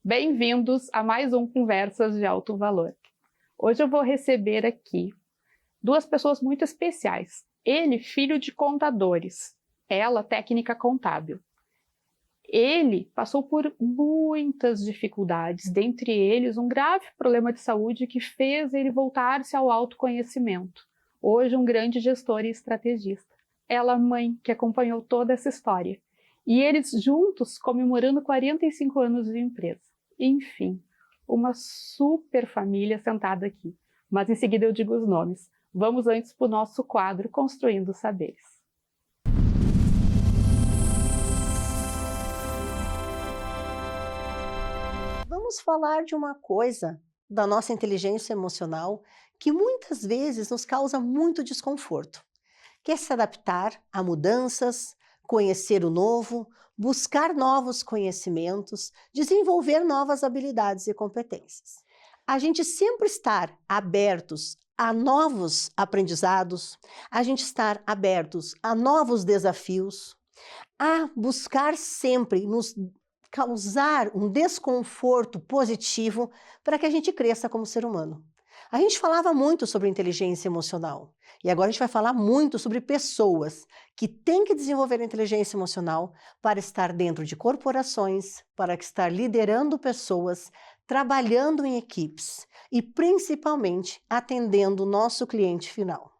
Bem-vindos a mais um Conversas de Alto Valor. Hoje eu vou receber aqui duas pessoas muito especiais. Ele, filho de contadores, ela, técnica contábil. Ele passou por muitas dificuldades, dentre eles um grave problema de saúde que fez ele voltar-se ao autoconhecimento. Hoje um grande gestor e estrategista. Ela, mãe, que acompanhou toda essa história. E eles juntos comemorando 45 anos de empresa. Enfim, uma super família sentada aqui. Mas em seguida eu digo os nomes. Vamos antes para o nosso quadro Construindo Saberes. Vamos falar de uma coisa da nossa inteligência emocional que muitas vezes nos causa muito desconforto, que é se adaptar a mudanças, conhecer o novo, buscar novos conhecimentos, desenvolver novas habilidades e competências. A gente sempre estar abertos a novos aprendizados, a gente estar abertos a novos desafios, a buscar sempre nos causar um desconforto positivo para que a gente cresça como ser humano. A gente falava muito sobre inteligência emocional e agora a gente vai falar muito sobre pessoas que têm que desenvolver a inteligência emocional para estar dentro de corporações, para estar liderando pessoas, trabalhando em equipes e principalmente atendendo o nosso cliente final.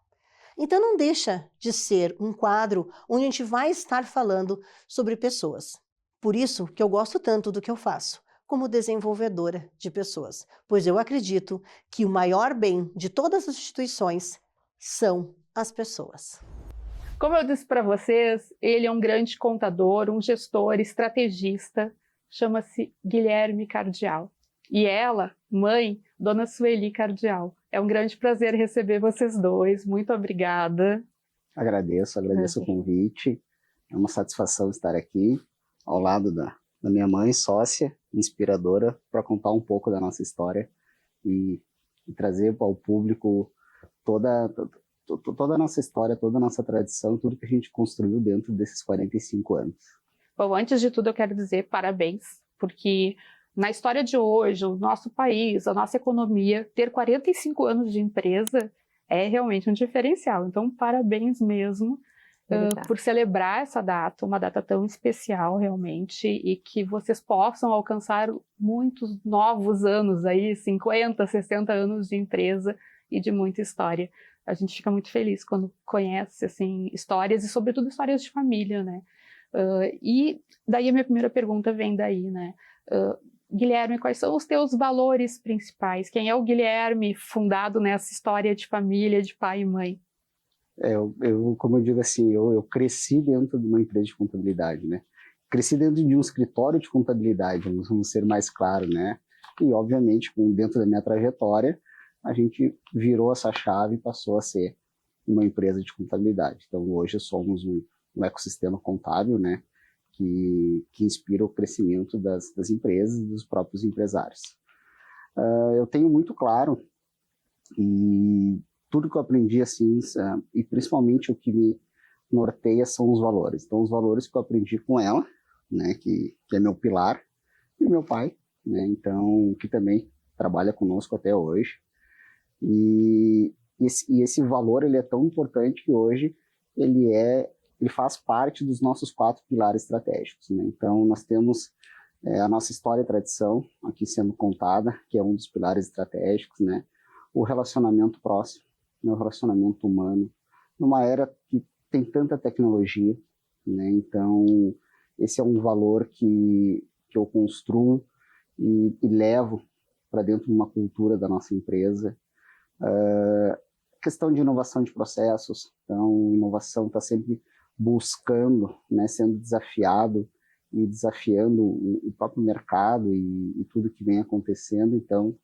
Então não deixa de ser um quadro onde a gente vai estar falando sobre pessoas. Por isso que eu gosto tanto do que eu faço, como desenvolvedora de pessoas, pois eu acredito que o maior bem de todas as instituições são as pessoas. Como eu disse para vocês, ele é um grande contador, um gestor, estrategista, chama-se Guilherme Cardial. E ela, mãe, Dona Sueli Cardial. É um grande prazer receber vocês dois, muito obrigada. Agradeço o convite, é uma satisfação estar aqui ao lado da minha mãe, sócia, inspiradora, para contar um pouco da nossa história e trazer ao público toda a nossa história, toda a nossa tradição, tudo que a gente construiu dentro desses 45 anos. Bom, antes de tudo eu quero dizer parabéns, porque na história de hoje, o nosso país, a nossa economia, ter 45 anos de empresa é realmente um diferencial. Então, parabéns mesmo. Por celebrar essa data, uma data tão especial realmente, e que vocês possam alcançar muitos novos anos aí, 50, 60 anos de empresa e de muita história. A gente fica muito feliz quando conhece assim, histórias e sobretudo histórias de família, né? E daí a minha primeira pergunta vem daí, né? Guilherme, quais são os teus valores principais? Quem é o Guilherme fundado nessa história de família, de pai e mãe? Como eu digo assim, eu cresci dentro de uma empresa de contabilidade, né? Cresci dentro de um escritório de contabilidade, vamos ser mais claros, né? E, obviamente, dentro da minha trajetória, a gente virou essa chave e passou a ser uma empresa de contabilidade. Então, hoje somos um ecossistema contábil, né? Que inspira o crescimento das empresas e dos próprios empresários. Eu tenho muito claro e tudo que eu aprendi, assim, e principalmente o que me norteia são os valores. Então, os valores que eu aprendi com ela, né, que é meu pilar, e o meu pai, né, então, que também trabalha conosco até hoje. E esse valor, ele é tão importante que hoje ele faz parte dos nossos 4 pilares estratégicos, né? Então, nós temos a nossa história e tradição aqui sendo contada, que é um dos pilares estratégicos, né? O relacionamento próximo, meu relacionamento humano, numa era que tem tanta tecnologia, né? Então, esse é um valor que eu construo e levo para dentro de uma cultura da nossa empresa. Questão de inovação de processos, então, inovação está sempre buscando, né, sendo desafiado e desafiando o próprio mercado e tudo que vem acontecendo. Então,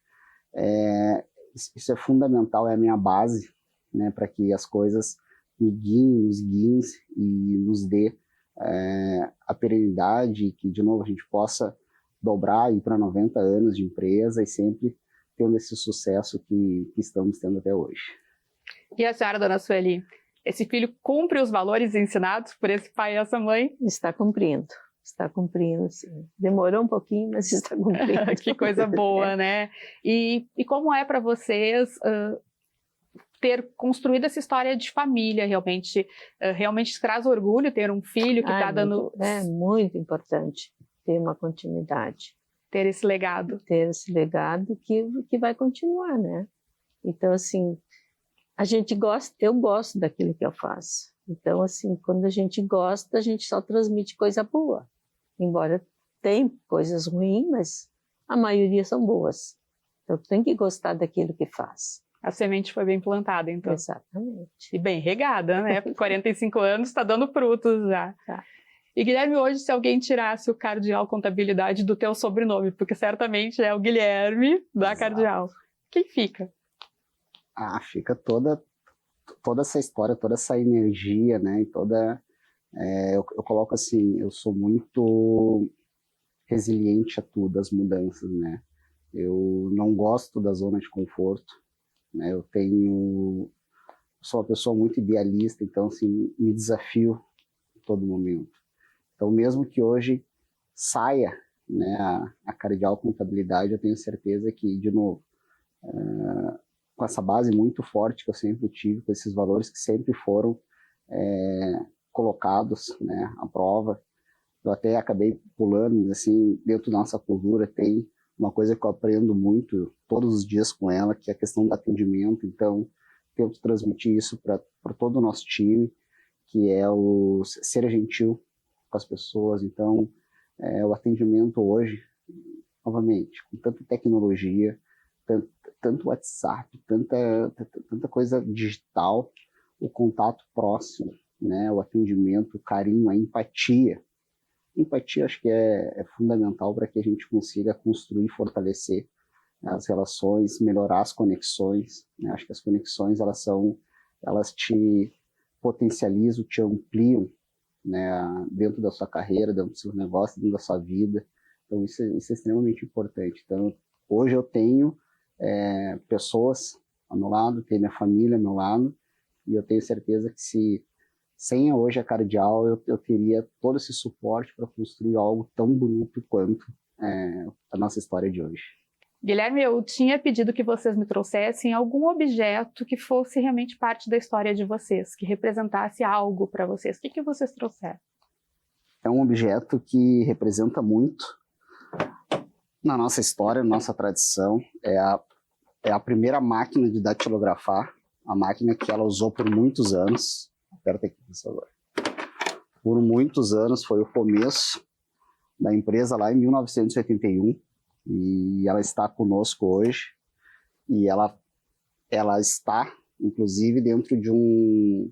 isso é fundamental, é a minha base, né, para que as coisas nos guiem e nos dê a perenidade, que, de novo, a gente possa dobrar e ir para 90 anos de empresa e sempre tendo esse sucesso que estamos tendo até hoje. E a senhora, Dona Sueli, esse filho cumpre os valores ensinados por esse pai e essa mãe? Está cumprindo. está cumprindo, sim. Demorou um pouquinho, mas está cumprindo. Que coisa boa, né? E como é para vocês ter construído essa história de família, realmente? Realmente traz orgulho ter um filho que está dando... É muito importante ter uma continuidade. Ter esse legado. Ter esse legado que vai continuar, né? Então, assim, eu gosto daquilo que eu faço. Então, assim, quando a gente gosta, a gente só transmite coisa boa. Embora tem coisas ruins, mas a maioria são boas. Então, tem que gostar daquilo que faz. A semente foi bem plantada, então. Exatamente. E bem regada, né? 45 anos está dando frutos já. Tá. E Guilherme, hoje, se alguém tirasse o Cardial Contabilidade do teu sobrenome, porque certamente é o Guilherme da Exato. Cardial, quem fica? Fica toda essa história, toda essa energia, né? E eu coloco assim, eu sou muito resiliente a tudo, às mudanças, né? Eu não gosto da zona de conforto, né? Sou uma pessoa muito idealista, então assim, me desafio a todo momento. Então, mesmo que hoje saia, né, a Cardial Contabilidade, eu tenho certeza que, de novo, com essa base muito forte que eu sempre tive, com esses valores que sempre foram colocados, né, à prova, eu até acabei pulando, mas assim, dentro da nossa cultura tem uma coisa que eu aprendo muito todos os dias com ela, que é a questão do atendimento. Então, tento transmitir isso para todo o nosso time, que é o ser gentil com as pessoas. Então, o atendimento hoje, novamente, com tanta tecnologia, tanto WhatsApp, tanta coisa digital, o contato próximo, né, o atendimento, o carinho, a empatia. Empatia acho que é fundamental para que a gente consiga construir e fortalecer as relações, melhorar as conexões, né? Acho que as conexões elas te potencializam, te ampliam, né, dentro da sua carreira, dentro do seu negócio, dentro da sua vida. Então isso é extremamente importante. Então hoje eu tenho pessoas ao meu lado, tenho minha família ao meu lado, e eu tenho certeza que sem hoje a Cardial eu teria todo esse suporte para construir algo tão bonito quanto a nossa história de hoje. Guilherme, eu tinha pedido que vocês me trouxessem algum objeto que fosse realmente parte da história de vocês, que representasse algo para vocês. O que vocês trouxeram? É um objeto que representa muito na nossa história, na nossa tradição. É a primeira máquina de datilografar, a máquina que ela usou por muitos anos. Aperta aqui, por favor. Por muitos anos, foi o começo da empresa lá em 1981. E ela está conosco hoje, e ela está, inclusive, dentro de um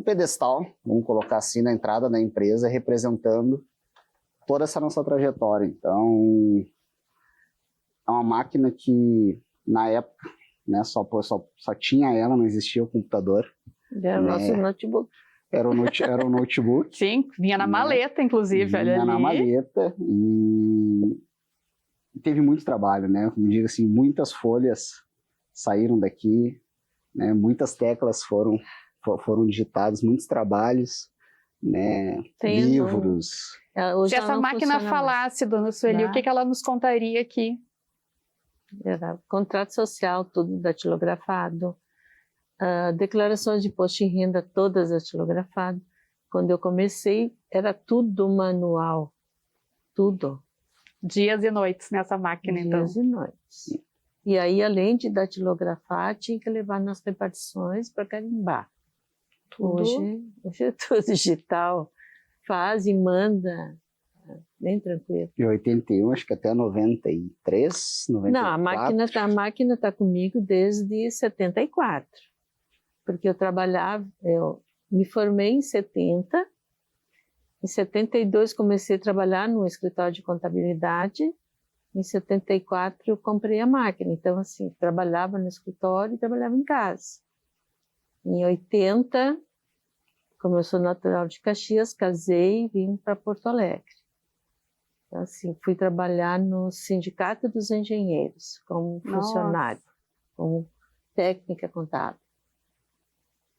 pedestal, vamos colocar assim, na entrada da empresa, representando toda essa nossa trajetória. Então, é uma máquina que, na época, né, só tinha ela, não existia o computador. Era o nosso notebook. Era o notebook. Sim, vinha na maleta, inclusive. Vinha na maleta, e teve muito trabalho, né? Como digo assim, muitas folhas saíram daqui, né? Muitas teclas foram digitadas, muitos trabalhos, né? Livros. Se essa máquina falasse, dona Sueli, o que ela nos contaria aqui? Era contrato social, tudo datilografado. Declarações de imposto de renda, todas datilografado. Quando eu comecei, era tudo manual. Tudo. Dias e noites nessa máquina, então. Dias e noites. E aí, além de datilografar, tinha que levar nas repartições para carimbar. Hoje é tudo digital. Faz e manda, bem tranquilo. De 81, acho que até 93, 94. Não, a máquina está comigo desde 74. Porque eu me formei em 70. Em 72 comecei a trabalhar no escritório de contabilidade. Em 74 eu comprei a máquina. Então, assim, trabalhava no escritório e trabalhava em casa. Em 80, como eu sou natural de Caxias, casei e vim para Porto Alegre. Então, assim, fui trabalhar no Sindicato dos Engenheiros, como funcionário, como técnica contábil.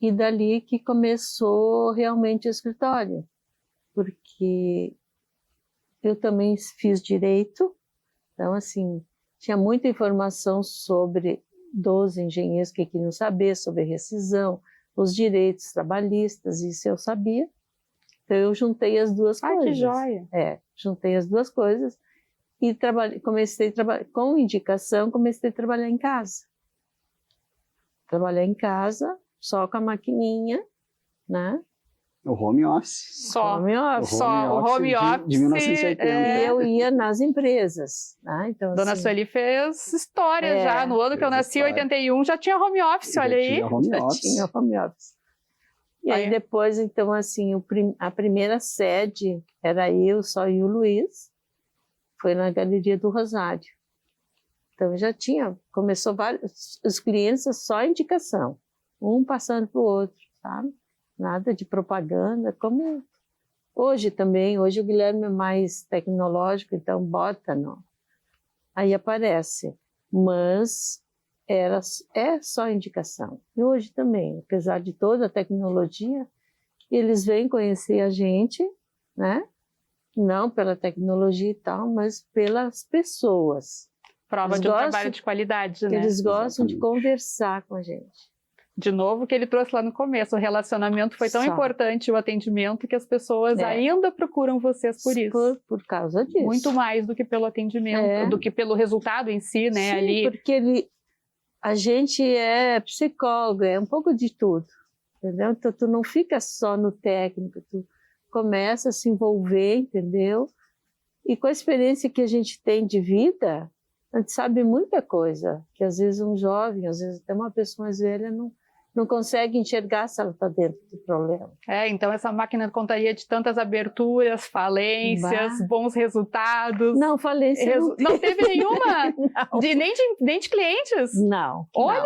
E dali que começou realmente o escritório. Porque eu também fiz direito, então, assim, tinha muita informação dos engenheiros que queriam saber sobre rescisão, os direitos trabalhistas, isso eu sabia. Então, eu juntei as duas coisas. Que joia! Juntei as duas coisas e comecei a trabalhar, com indicação, comecei a trabalhar em casa. Trabalhar em casa, só com a maquininha, né? O home office. Só. O home office de 1980. E eu ia nas empresas, né? Então, Dona Sueli fez história já. No ano que eu nasci, em 81, já tinha home office, olha aí. Já tinha home office. E aí depois, então, assim, a primeira sede era só eu e o Luiz, foi na Galeria do Rosário. Então já começou os clientes só indicação, um passando para o outro, sabe? Nada de propaganda, como hoje também. Hoje o Guilherme é mais tecnológico, então bota, não. Aí aparece, mas é só indicação. E hoje também, apesar de toda a tecnologia, eles vêm conhecer a gente, né? Não pela tecnologia e tal, mas pelas pessoas. Prova de um trabalho de qualidade, né? Eles gostam de conversar com a gente. De novo, o que ele trouxe lá no começo, o relacionamento foi tão importante, o atendimento, que as pessoas ainda procuram vocês por isso. Por causa disso. Muito mais do que pelo atendimento, do que pelo resultado em si, né? Sim, ali. Porque a gente é psicólogo, é um pouco de tudo, entendeu? Então, tu não fica só no técnico, tu começa a se envolver, entendeu? E com a experiência que a gente tem de vida, a gente sabe muita coisa, que às vezes um jovem, às vezes até uma pessoa mais velha não consegue enxergar se ela está dentro do problema. Então essa máquina contaria de tantas aberturas, falências, bons resultados. Não, falência não teve nenhuma? Não. Nem de clientes? Não. Olha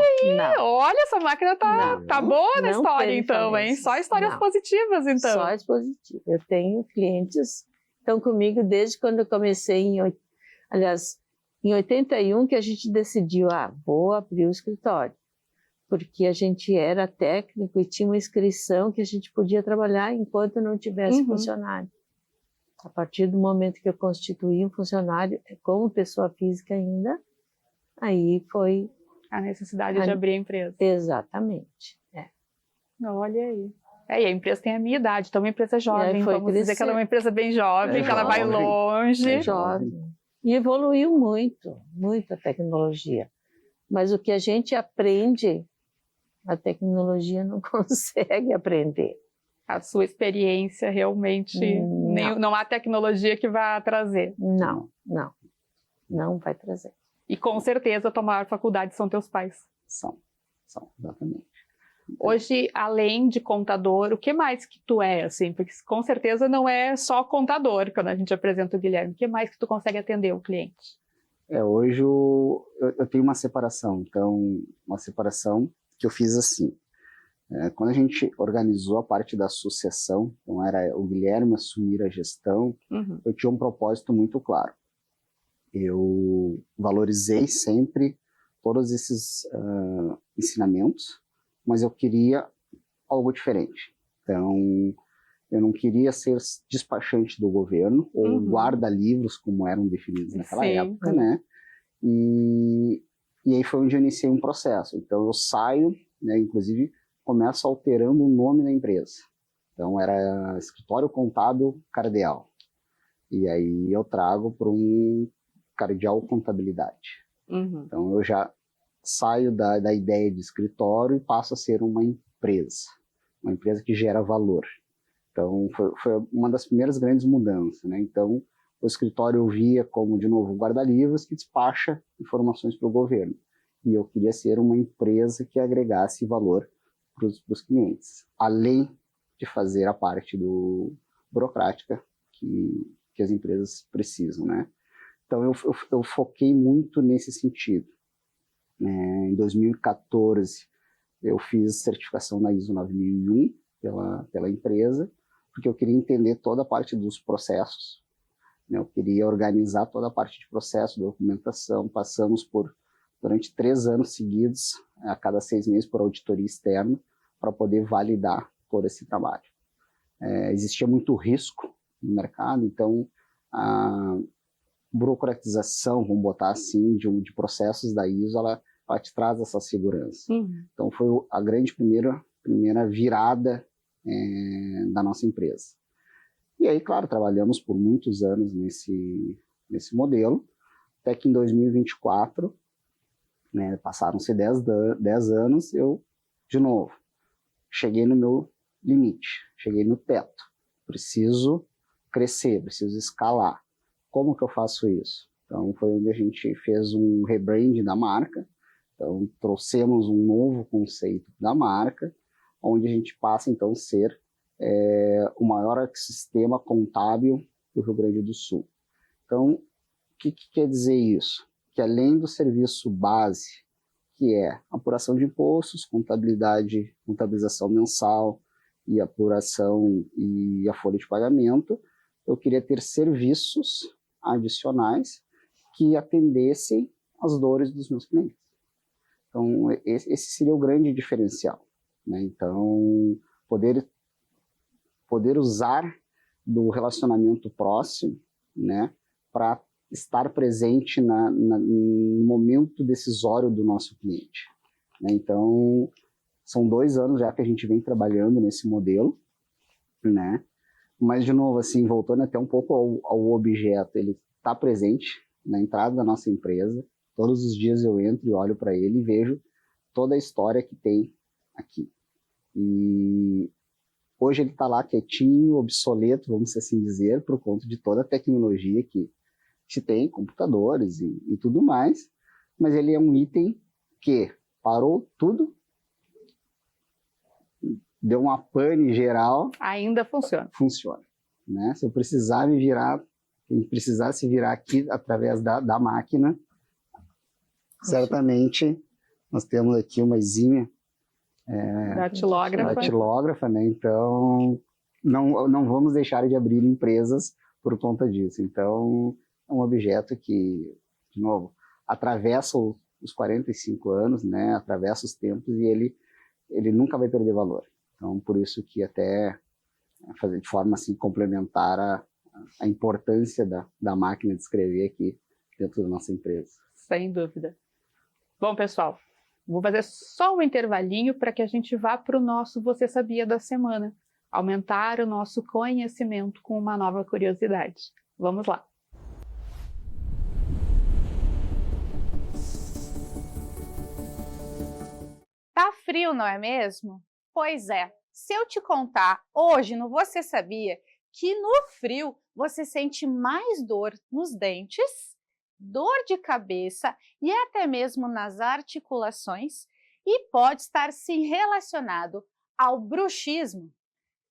olha, essa máquina tá boa na história então, falências. Hein? Só histórias positivas então. Só as positivas. Eu tenho clientes que estão comigo desde quando eu comecei em 81, que a gente decidiu, vou abrir o escritório. Porque a gente era técnico e tinha uma inscrição que a gente podia trabalhar enquanto não tivesse funcionário. A partir do momento que eu constituí um funcionário, como pessoa física ainda, aí foi... A necessidade de abrir a empresa. Exatamente. Olha aí. E a empresa tem a minha idade, então é uma empresa jovem, vamos dizer que ela é uma empresa bem jovem, que ela vai longe. É jovem. E evoluiu muito, muito a tecnologia. Mas o que a gente aprende, a tecnologia não consegue aprender. A sua experiência realmente, não há tecnologia que vá trazer. Não vai trazer. E com certeza a tua maior faculdade são teus pais. São, exatamente. Hoje, além de contador, o que mais que tu é, assim? Porque com certeza não é só contador quando a gente apresenta o Guilherme. O que mais que tu consegue atender o cliente? Hoje eu tenho uma separação. Então, uma separação que eu fiz assim. Quando a gente organizou a parte da sucessão, então era o Guilherme assumir a gestão, eu tinha um propósito muito claro. Eu valorizei sempre todos esses ensinamentos, mas eu queria algo diferente. Então, eu não queria ser despachante do governo, ou guarda-livros, como eram definidos naquela época, né? E aí foi onde eu iniciei um processo. Então, eu saio, né, inclusive, começo alterando o nome da empresa. Então, era Escritório Contábil Cardeal. E aí eu trago para um Cardeal Contabilidade. Então, eu já saio da ideia de escritório e passo a ser uma empresa que gera valor. Então, foi uma das primeiras grandes mudanças, né? Então, o escritório eu via como, de novo, um guarda-livros que despacha informações para o governo. E eu queria ser uma empresa que agregasse valor para os clientes, além de fazer a parte burocrática que as empresas precisam, né? Então, eu foquei muito nesse sentido. Em 2014, eu fiz certificação na ISO 9001 pela empresa, porque eu queria entender toda a parte dos processos, né? Eu queria organizar toda a parte de processo, documentação. Passamos durante 3 anos seguidos, a cada 6 meses, por auditoria externa, para poder validar todo esse trabalho. Existia muito risco no mercado, então a burocratização, vamos botar assim, de processos da ISO, ela te traz essa segurança. Então, foi a grande primeira virada da nossa empresa. E aí, claro, trabalhamos por muitos anos nesse modelo, até que em 2024, né, passaram-se 10 anos, eu, de novo, cheguei no meu limite, cheguei no teto. Preciso crescer, preciso escalar. Como que eu faço isso? Então, foi onde a gente fez um rebrand da marca. Então, trouxemos um novo conceito da marca, onde a gente passa, então, a ser o maior ecossistema contábil do Rio Grande do Sul. Então, o que quer dizer isso? Que além do serviço base, que é apuração de impostos, contabilização mensal e apuração e a folha de pagamento, eu queria ter serviços adicionais que atendessem às dores dos meus clientes. Então, esse seria o grande diferencial, né? Então, poder usar do relacionamento próximo, né, para estar presente no momento decisório do nosso cliente, né? Então, são 2 anos já que a gente vem trabalhando nesse modelo, né? Mas, de novo, assim, voltando até um pouco ao objeto, ele está presente na entrada da nossa empresa. Todos os dias eu entro e olho para ele e vejo toda a história que tem aqui. E hoje ele está lá quietinho, obsoleto, vamos assim dizer, por conta de toda a tecnologia que se tem, computadores e tudo mais, mas ele é um item que parou tudo, deu uma pane geral. Ainda funciona. Funciona, né? Se eu precisar se virar aqui através da máquina, certamente nós temos aqui uma exímia datilógrafa, né? Então não vamos deixar de abrir empresas por conta disso. Então é um objeto que, de novo, atravessa os 45 anos, né? Atravessa os tempos e ele nunca vai perder valor. Então, por isso que até fazer de forma assim complementar a importância da máquina de escrever aqui dentro da nossa empresa. Sem dúvida. Bom, pessoal, vou fazer só um intervalinho para que a gente vá para o nosso Você Sabia da semana, aumentar o nosso conhecimento com uma nova curiosidade. Vamos lá. Tá frio, não é mesmo? Pois é, se eu te contar hoje no Você Sabia que no frio você sente mais dor nos dentes, dor de cabeça e até mesmo nas articulações e pode estar sim relacionado ao bruxismo.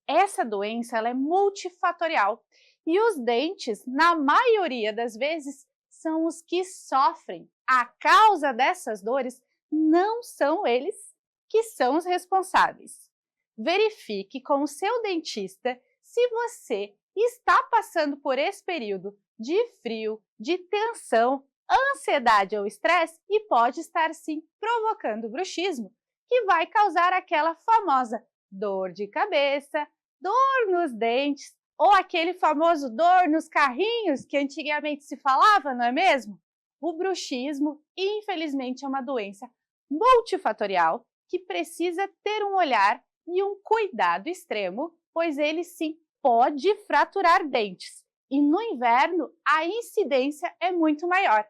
Essa doença ela é multifatorial e os dentes, na maioria das vezes, são os que sofrem. A causa dessas dores não são eles que são os responsáveis. Verifique com o seu dentista se você está passando por esse período de frio, de tensão, ansiedade ou estresse e pode estar sim provocando bruxismo, que vai causar aquela famosa dor de cabeça, dor nos dentes ou aquele famoso dor nos carrinhos que antigamente se falava, não é mesmo? O bruxismo, infelizmente, é uma doença multifatorial que precisa ter um olhar e um cuidado extremo, pois ele sim pode fraturar dentes. E no inverno, a incidência é muito maior.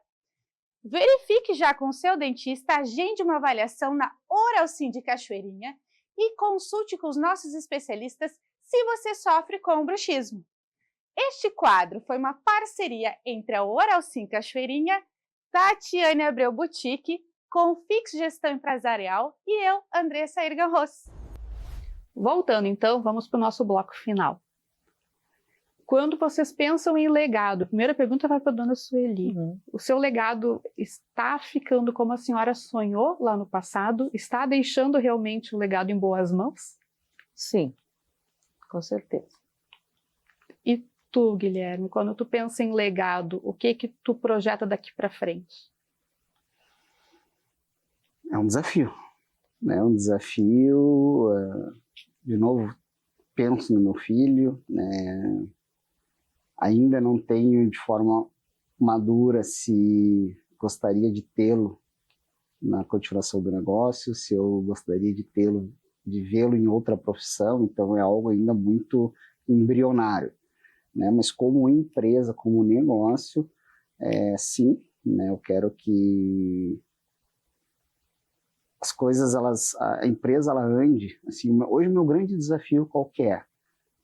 Verifique já com o seu dentista, agende uma avaliação na Oralcim de Cachoeirinha e consulte com os nossos especialistas se você sofre com bruxismo. Este quadro foi uma parceria entre a Oralcim Cachoeirinha, Tatiane Abreu Boutique, Confix Gestão Empresarial e eu, Andressa Irgan Ross. Voltando então, vamos para o nosso bloco final. Quando vocês pensam em legado, a primeira pergunta vai para a dona Sueli. O seu legado está ficando como a senhora sonhou lá no passado? Está deixando realmente o legado em boas mãos? Sim, com certeza. E tu, Guilherme, quando tu pensa em legado, o que tu projeta daqui para frente? É um desafio, né? Um desafio, de novo, penso no meu filho, né? Ainda não tenho de forma madura se gostaria de tê-lo na continuação do negócio, se eu gostaria de vê-lo em outra profissão, então é algo ainda muito embrionário, né? Mas como empresa, como negócio, sim, né? Eu quero que as coisas, a empresa, ela ande, assim, hoje o meu grande desafio qual que é?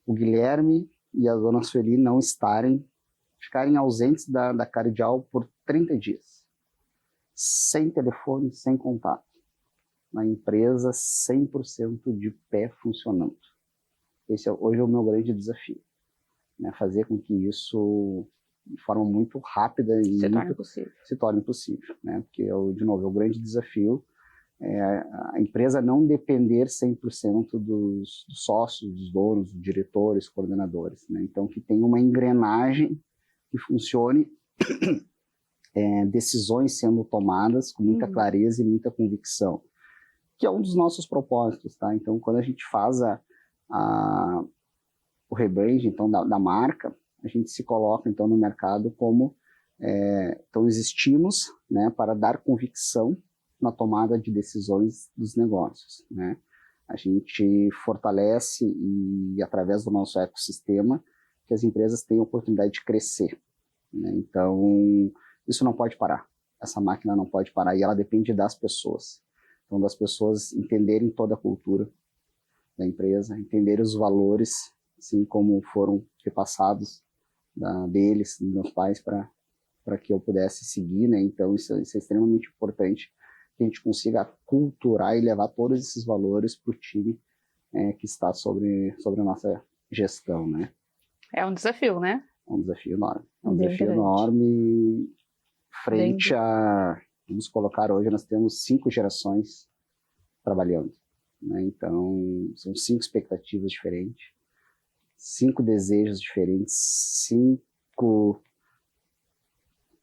O Guilherme e a dona Sueli não ficarem ausentes da Cardial por 30 dias, sem telefone, sem contato, na empresa 100% de pé funcionando. Esse hoje é o meu grande desafio, né? Fazer com que isso, de forma muito rápida e se torne possível, né? Porque, de novo, é o grande desafio a empresa não depender 100% dos sócios, dos donos, dos diretores, coordenadores, né? Então, que tenha uma engrenagem que funcione, decisões sendo tomadas com muita clareza e muita convicção, que é um dos nossos propósitos, tá? Então, quando a gente faz o rebrand, então, da marca, a gente se coloca, então, no mercado como, então, existimos, né, para dar convicção na tomada de decisões dos negócios, né? A gente fortalece e, através do nosso ecossistema, que as empresas tenham a oportunidade de crescer, né? Então, isso não pode parar. Essa máquina não pode parar e ela depende das pessoas. Então, das pessoas entenderem toda a cultura da empresa, entenderem os valores, assim como foram repassados deles, dos meus pais, para que eu pudesse seguir, né? Então, isso é extremamente importante, que a gente consiga aculturar e levar todos esses valores para o time que está sobre a nossa gestão, né? É um desafio, né? É um desafio enorme. É um Bem desafio grande. enorme frente vamos colocar hoje, nós temos 5 gerações trabalhando, né? Então, são 5 expectativas diferentes, 5 desejos diferentes, 5...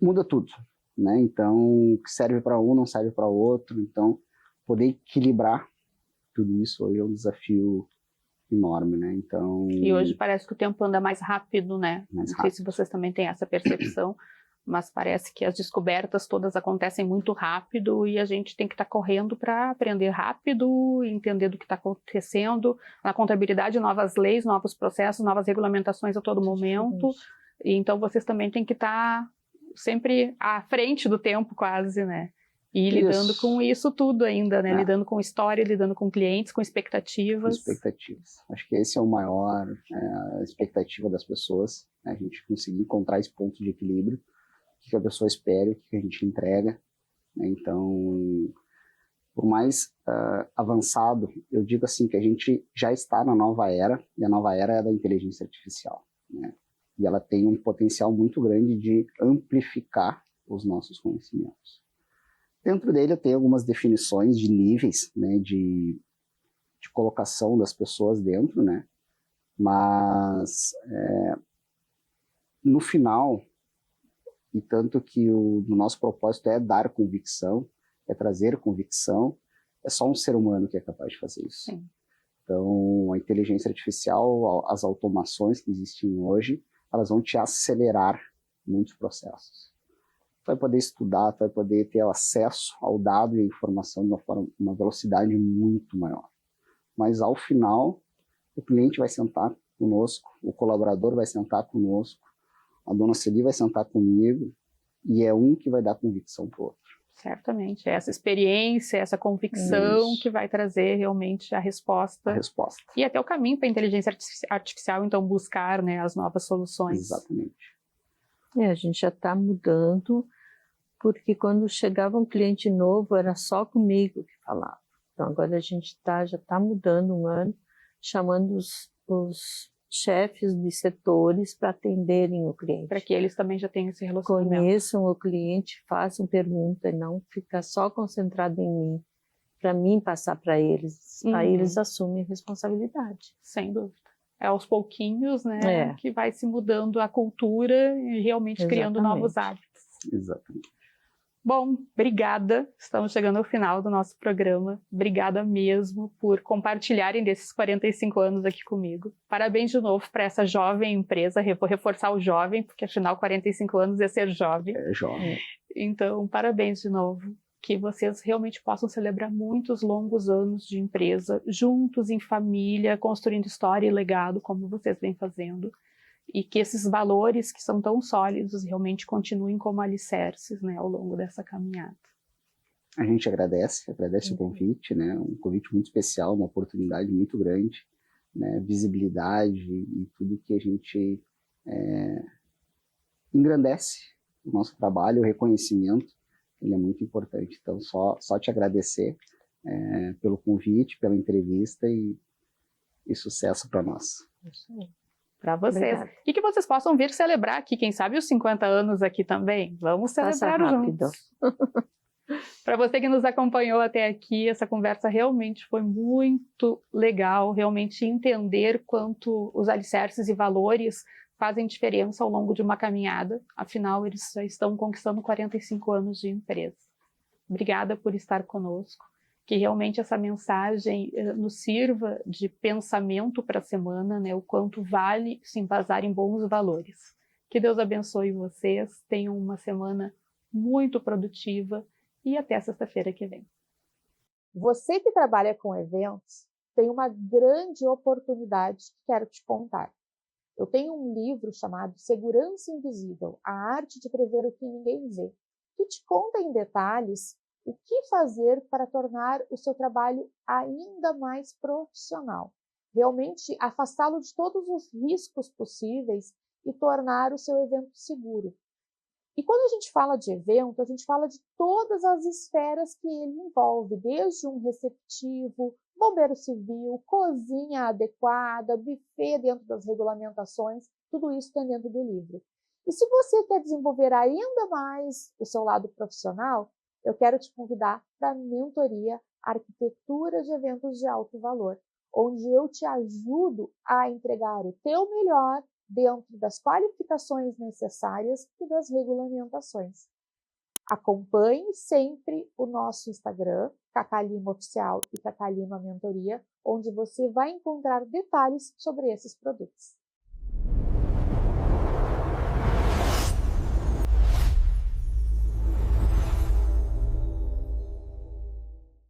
Muda tudo, né? Então, o que serve para um não serve para o outro. Então, poder equilibrar tudo isso hoje é um desafio enorme, né? Então... E hoje parece que o tempo anda mais rápido, né? Mais não sei se vocês também têm essa percepção, mas parece que as descobertas todas acontecem muito rápido e a gente tem que estar correndo para aprender rápido, entender do que está acontecendo. Na contabilidade, novas leis, novos processos, novas regulamentações a todo momento. E então, vocês também têm que estar sempre à frente do tempo, quase, né? E lidando com isso tudo ainda, né? Lidando com história, lidando com clientes, com expectativas. Acho que esse é o maior expectativa das pessoas, né? A gente conseguir encontrar esse ponto de equilíbrio, o que a pessoa espera, o que a gente entrega, né? Então, por mais avançado, eu digo assim que a gente já está na nova era, e a nova era é da inteligência artificial, né? E ela tem um potencial muito grande de amplificar os nossos conhecimentos. Dentro dele eu tenho algumas definições de níveis, né, de colocação das pessoas dentro, né? Mas no final, e tanto que o nosso propósito é dar convicção, é trazer convicção, é só um ser humano que é capaz de fazer isso. Sim. Então, a inteligência artificial, as automações que existem hoje, elas vão te acelerar muitos processos. Tu vai poder estudar, tu vai poder ter acesso ao dado e à informação de uma velocidade muito maior. Mas, ao final, o cliente vai sentar conosco, o colaborador vai sentar conosco, a dona Celi vai sentar comigo, e é um que vai dar convicção para o outro. Certamente. É essa experiência, essa convicção que vai trazer realmente a resposta. E até o caminho para a inteligência artificial, então, buscar, né, as novas soluções. Exatamente. A gente já está mudando, porque quando chegava um cliente novo, era só comigo que falava. Então, agora a gente já está mudando um ano, chamando os chefes de setores para atenderem o cliente. Para que eles também já tenham esse relacionamento. Conheçam o cliente, façam pergunta e não ficar só concentrado em mim, para mim passar para eles. Aí eles assumem responsabilidade. Sem dúvida. É aos pouquinhos, né, que vai se mudando a cultura e realmente criando novos hábitos. Exatamente. Bom, obrigada. Estamos chegando ao final do nosso programa. Obrigada mesmo por compartilharem desses 45 anos aqui comigo. Parabéns de novo para essa jovem empresa. Vou reforçar o jovem, porque afinal 45 anos é ser jovem. É jovem. Então, parabéns de novo. Que vocês realmente possam celebrar muitos longos anos de empresa, juntos, em família, construindo história e legado, como vocês vêm fazendo. E que esses valores que são tão sólidos realmente continuem como alicerces, né, ao longo dessa caminhada. A gente agradece o convite, né, um convite muito especial, uma oportunidade muito grande, né, visibilidade e tudo que a gente engrandece o nosso trabalho, o reconhecimento, ele é muito importante. Então, só te agradecer pelo convite, pela entrevista e sucesso para nós. Isso aí. Para vocês. Obrigada. E que vocês possam vir celebrar aqui, quem sabe os 50 anos aqui também. Vamos celebrar juntos. Para você que nos acompanhou até aqui, essa conversa realmente foi muito legal, realmente entender quanto os alicerces e valores fazem diferença ao longo de uma caminhada. Afinal, eles já estão conquistando 45 anos de empresa. Obrigada por estar conosco. Que realmente essa mensagem nos sirva de pensamento para a semana, né? O quanto vale se embasar em bons valores. Que Deus abençoe vocês, tenham uma semana muito produtiva e até sexta-feira que vem. Você que trabalha com eventos tem uma grande oportunidade que quero te contar. Eu tenho um livro chamado Segurança Invisível, a arte de prever o que ninguém vê, que te conta em detalhes o que fazer para tornar o seu trabalho ainda mais profissional. Realmente afastá-lo de todos os riscos possíveis e tornar o seu evento seguro. E quando a gente fala de evento, a gente fala de todas as esferas que ele envolve, desde um receptivo, bombeiro civil, cozinha adequada, buffet dentro das regulamentações, tudo isso tem dentro do livro. E se você quer desenvolver ainda mais o seu lado profissional, eu quero te convidar para a mentoria Arquitetura de Eventos de Alto Valor, onde eu te ajudo a entregar o teu melhor dentro das qualificações necessárias e das regulamentações. Acompanhe sempre o nosso Instagram, Cacá Lima Oficial e Cacá Lima Mentoria, onde você vai encontrar detalhes sobre esses produtos.